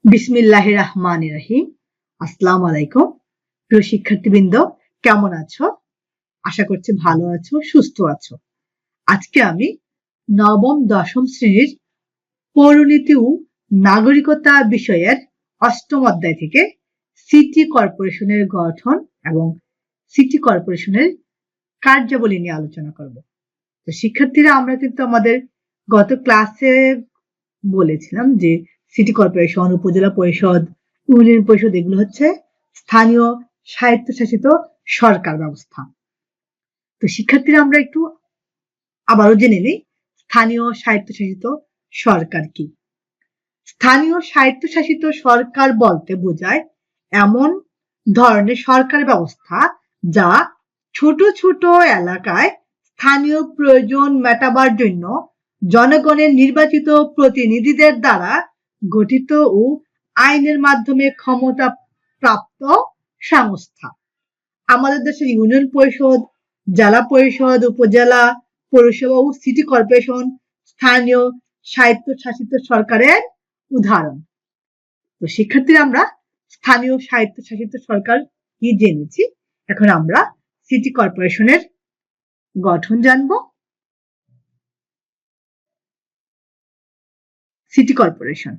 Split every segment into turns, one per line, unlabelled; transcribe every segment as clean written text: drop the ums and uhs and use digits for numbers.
বিসমিল্লাহির রহমানির রহিম। আসসালামু আলাইকুম। প্রিয় শিক্ষার্থীবৃন্দ, কেমন আছো? আশা করছি ভালো আছো, সুস্থ আছো। আজকে আমি নবম দশম শ্রেণীর পৌরনীতি ও নাগরিকতা বিষয়ের অষ্টম অধ্যায় থেকে সিটি কর্পোরেশনের গঠন এবং সিটি কর্পোরেশনের কার্যাবলী নিয়ে আলোচনা করব। তো শিক্ষার্থীরা, আমরা কিন্তু আমাদের গত ক্লাসে বলেছিলাম যে সিটি কর্পোরেশন, উপজেলা পরিষদ, ইউনিয়ন পরিষদ এগুলো হচ্ছে স্থানীয় স্বায়ত্তশাসিত সরকার ব্যবস্থা। তো শিক্ষার্থীরা, আমরা একটু আবারও জেনে নিই স্থানীয় স্বায়ত্তশাসিত সরকার কি। স্থানীয় স্বায়ত্তশাসিত সরকার বলতে বোঝায় এমন ধরনের সরকার ব্যবস্থা যা ছোট ছোট এলাকায় স্থানীয় প্রয়োজন মেটাবার জন্য জনগণের নির্বাচিত প্রতিনিধিদের দ্বারা গঠিত ও আইনের মাধ্যমে ক্ষমতা প্রাপ্ত সংস্থা। আমাদের দেশের ইউনিয়ন পরিষদ, জেলা পরিষদ, উপজেলা পৌরসভা ও সিটি কর্পোরেশন স্থানীয় স্বায়ত্তশাসিত সরকারের উদাহরণ। তো শিক্ষার্থীরা, আমরা স্থানীয় স্বায়ত্তশাসিত সরকার কি জেনেছি, এখন আমরা সিটি কর্পোরেশনের গঠন জানব। সিটি কর্পোরেশন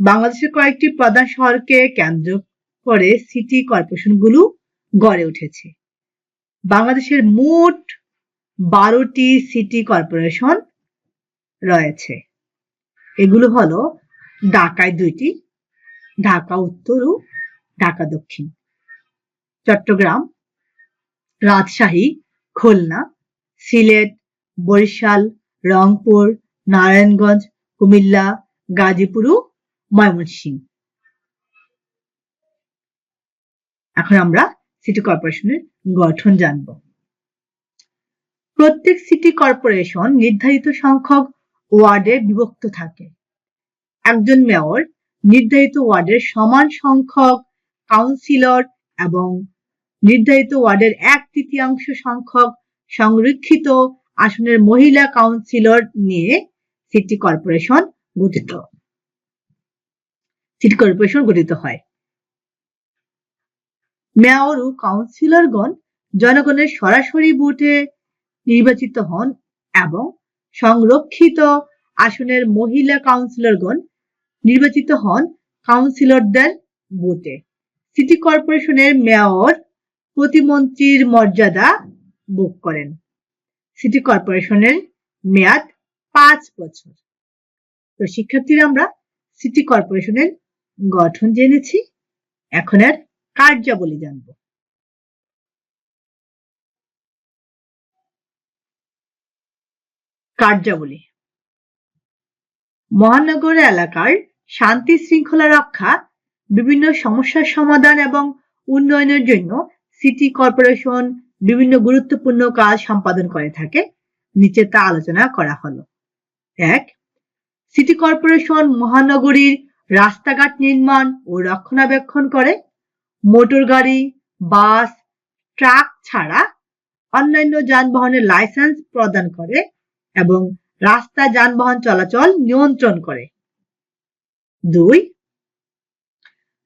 বাংলাদেশের কয়েকটি প্রধান শহরকে কেন্দ্র করে সিটি কর্পোরেশনগুলো গড়ে উঠেছে। বাংলাদেশের মোট 12টি সিটি কর্পোরেশন রয়েছে। এগুলো হলো ঢাকায় 2টি, ঢাকা উত্তর ও ঢাকা দক্ষিণ, চট্টগ্রাম, রাজশাহী, খুলনা, সিলেট, বরিশাল, রংপুর, নারায়ণগঞ্জ, কুমিল্লা, গাজীপুর ও ময়মনসিংহ। এখন আমরা সিটি কর্পোরেশনের গঠন জানব। প্রত্যেক সিটি কর্পোরেশন নির্ধারিত সংখ্যক ওয়ার্ডে বিভক্ত থাকে। একজন মেয়র নির্ধারিত ওয়ার্ডের সমান সংখ্যক কাউন্সিলর এবং নির্ধারিত ওয়ার্ডের 1/3 সংখ্যক সংরক্ষিত আসনের মহিলা কাউন্সিলর নিয়ে সিটি কর্পোরেশন গঠিত হয়। মেয়র ও কাউন্সিলরগণ জনগণের সরাসরি ভোটে নির্বাচিত হন এবং সংরক্ষিত আসনের মহিলা কাউন্সিলরগণ নির্বাচিত হন কাউন্সিলরদের ভোটে। সিটি কর্পোরেশনের মেয়র প্রতিমন্ত্রীর মর্যাদা ভোগ করেন। সিটি কর্পোরেশনের মেয়াদ 5 বছর। তো শিক্ষার্থীরা, আমরা সিটি কর্পোরেশনের গঠন জেনেছি, এখন এর কার্যাবলী জানব। কার্যাবলী: মহানগর এলাকার শান্তি শৃঙ্খলা রক্ষা, বিভিন্ন সমস্যার সমাধান এবং উন্নয়নের জন্য সিটি কর্পোরেশন বিভিন্ন গুরুত্বপূর্ণ কাজ সম্পাদন করে থাকে। নিচে তা আলোচনা করা হলো। 1. সিটি কর্পোরেশন মহানগরীর রাস্তাঘাট নির্মাণ ও রক্ষণাবেক্ষণ করে। মোটর গাড়ি, বাস, ট্রাক ছাড়া অন্যান্য যানবাহনের লাইসেন্স প্রদান করে এবং রাস্তা যানবাহন চলাচল নিয়ন্ত্রণ করে। 2.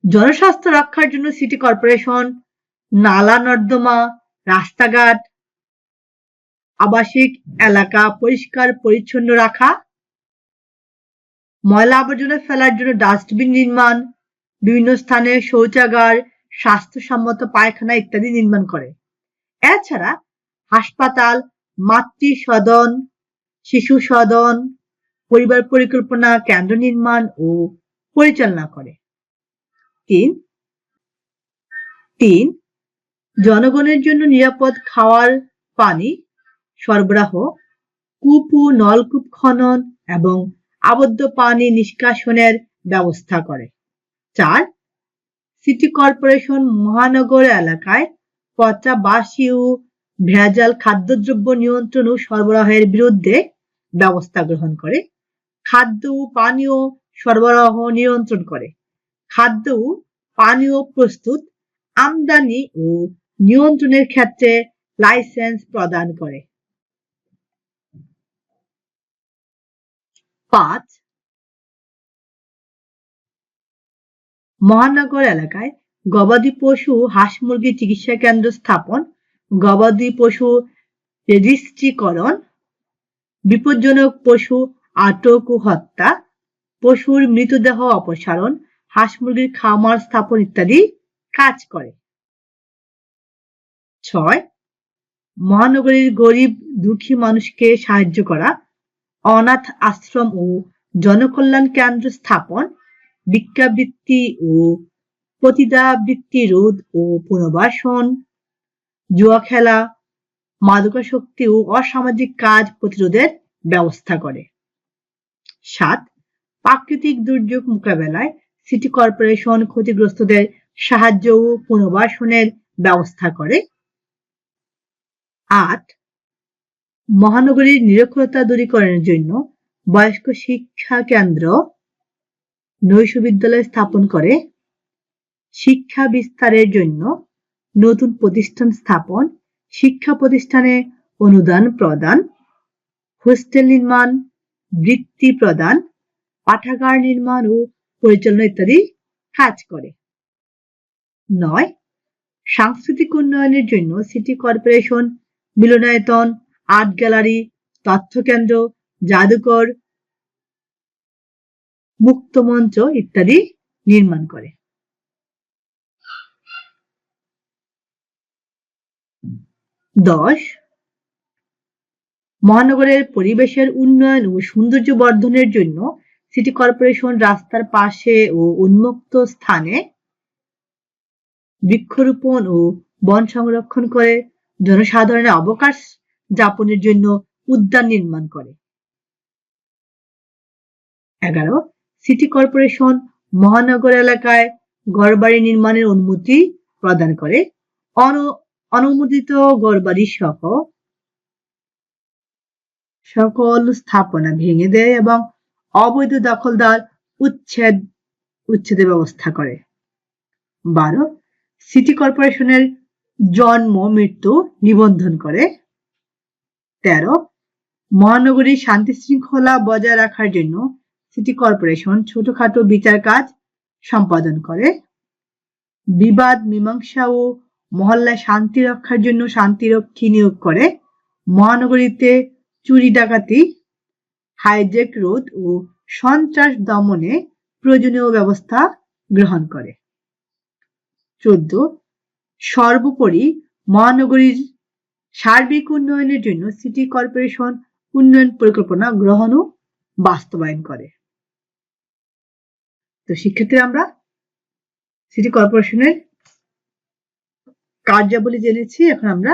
জনস্বাস্থ্য রক্ষার জন্য সিটি কর্পোরেশন নালা নর্দমা, রাস্তাঘাট, আবাসিক এলাকা পরিষ্কার পরিচ্ছন্ন রাখা, ময়লা আবর্জনা ফেলার জন্য ডাস্টবিন নির্মাণ, বিভিন্ন স্থানে শৌচাগার, স্বাস্থ্যসম্মত পায়খানা ইত্যাদি নির্মাণ করে। এছাড়া হাসপাতাল, মাতৃ সদন, শিশু সদন, পরিবার পরিকল্পনা কেন্দ্র নির্মাণ ও পরিচালনা করে। 3. জনগণের জন্য নিরাপদ খাওয়ার পানি সরবরাহ, কূপ ও নলকূপ খনন এবং আবদ্ধ পানি নিষ্কাশনের ব্যবস্থা করে। 4. সিটি কর্পোরেশন মহানগর এলাকায় পচা, বাসি ও ভেজাল খাদ্যদ্রব্য নিয়ন্ত্রণ ও সরবরাহের বিরুদ্ধে ব্যবস্থা গ্রহণ করে। খাদ্য ও পানীয় সরবরাহ নিয়ন্ত্রণ করে। খাদ্য ও পানীয় প্রস্তুত, আমদানি ও নিয়ন্ত্রণের ক্ষেত্রে লাইসেন্স প্রদান করে। 5. মহানগর এলাকায় গবাদি পশু হাঁস মুরগি চিকিৎসা কেন্দ্র স্থাপন, গবাদি পশু রেজিস্ট্রিকরণ, বিপজ্জনক পশু আটক ও হত্যা, পশুর মৃতদেহ অপসারণ, হাঁস মুরগির খামার স্থাপন ইত্যাদি কাজ করে। 6. মহানগরীর গরিব দুঃখী মানুষকে সাহায্য করা, অনাথ আশ্রম ও জনকল্যাণ কেন্দ্র স্থাপন, ভিক্ষাবৃত্তি ও পতিতাবৃত্তি রোধ ও পুনর্বাসন, জুয়া খেলা, মাদকাসক্তি ও অসামাজিক কাজ প্রতিরোধের ব্যবস্থা করে। 7. প্রাকৃতিক দুর্যোগ মোকাবেলায় সিটি কর্পোরেশন ক্ষতিগ্রস্তদের সাহায্য ও পুনর্বাসনের ব্যবস্থা করে। 8. মহানগরীর নিরক্ষরতা দূরীকরণের জন্য বয়স্ক শিক্ষা কেন্দ্র, নৈশ বিদ্যালয় স্থাপন করে। শিক্ষা বিস্তারের জন্য নতুন প্রতিষ্ঠান স্থাপন, শিক্ষা প্রতিষ্ঠানে অনুদান প্রদান, হোস্টেল নির্মাণ, বৃত্তি প্রদান, পাঠাগার নির্মাণ ও পরিচালনা ইত্যাদি কাজ করে। 9. সাংস্কৃতিক উন্নয়নের জন্য সিটি কর্পোরেশন মিলনায়তন, আর্ট গ্যালারি, তথ্য কেন্দ্র, জাদুঘর, মুক্ত মঞ্চ ইত্যাদি নির্মাণ করে। 10. মহানগরের পরিবেশের উন্নয়ন ও সৌন্দর্য বর্ধনের জন্য সিটি কর্পোরেশন রাস্তার পাশে ও উন্মুক্ত স্থানে বৃক্ষরোপণ ও বন সংরক্ষণ করে, জনসাধারণের অবকাশ যাপনের জন্য উদ্যান নির্মাণ করে। 11. সিটি কর্পোরেশন মহানগর এলাকায় ঘরবাড়ি নির্মাণের অনুমতি প্রদান করে, অনুমোদিত ঘরবাড়ি সহ সকল স্থাপনা ভেঙে দেয় এবং অবৈধ দখলদার উচ্ছেদের ব্যবস্থা করে। 12. সিটি কর্পোরেশনের জন্ম মৃত্যু নিবন্ধন করে। 13. মহানগরীর শান্তি শৃঙ্খলা বজায় রাখার জন্য সিটি কর্পোরেশন ছোটখাটো বিচার কাজ সম্পাদন করে। বিবাদ মীমাংসা ও মহল্লায় শান্তি রক্ষার জন্য শান্তিরক্ষী নিয়োগ করে। মহানগরীতে চুরি ডাকাতি, হাইজ্যাক রোধ ও সন্ত্রাস দমনে প্রয়োজনীয় ব্যবস্থা গ্রহণ করে। 14. সর্বোপরি মহানগরীর সার্বিক উন্নয়নের জন্য সিটি কর্পোরেশন উন্নয়ন পরিকল্পনা গ্রহণ ও বাস্তবায়ন করে। তো শিক্ষার্থীরা আমরা সিটি কর্পোরেশনের কার্যাবলী জেনেছি, এখন আমরা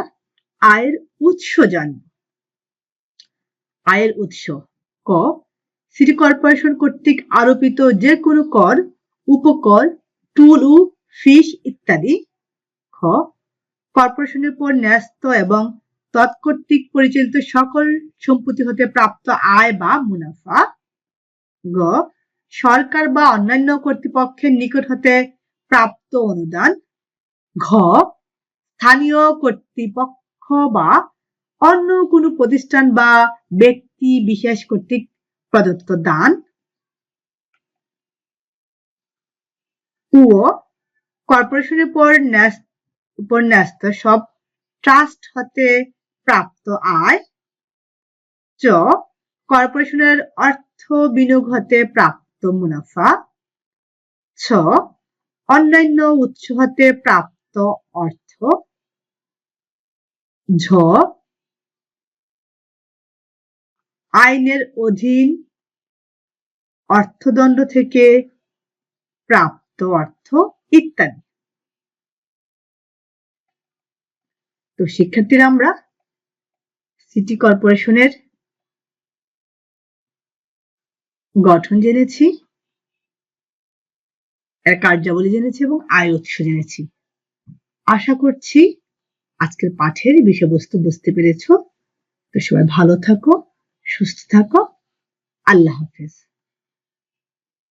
আয়ের উৎস জানব। আয়ের উৎস: ক. সিটি কর্পোরেশন কর্তৃক আরোপিত যে কোনো কর, উপকর, টুল ও ফিস ইত্যাদি। খ. কর্পোরেশনের উপর ন্যস্ত এবং তৎকর্তৃক পরিচালিত সকল সম্পত্তি হতে প্রাপ্ত আয় বা মুনাফা। গ. সরকার বা অন্যান্য কর্তৃপক্ষের নিকট হতে প্রাপ্ত অনুদান। ঘ. স্থানীয় কর্তৃপক্ষ বা অন্য কোনো প্রতিষ্ঠান বা ব্যক্তি বিশেষ কর্তৃক প্রদত্ত দান। উ. কর্পোরেশনের উপর ন্যস্ত সব ট্রাস্ট হতে প্রাপ্ত আয়। চ. কর্পোরেশনের অর্থ বিনিয়োগ হতে প্রাপ্ত মুনাফা। ছ. অন্যান্য উৎস হতে প্রাপ্ত অর্থ। ঝ. আইনের অধীন অর্থদণ্ড থেকে প্রাপ্ত অর্থ ইত্যাদি। তো শিক্ষার্থীরা আমরা সিটি কর্পোরেশনের গঠন জেনেছি, এর কার্যাবলী জেনেছি এবং আয় উৎস জেনেছি। আশা করছি আজকের পাঠের বিষয়বস্তু বুঝতে পেরেছো। তো সবাই ভালো থাকো, সুস্থ থাকো। আল্লাহ হাফেজ।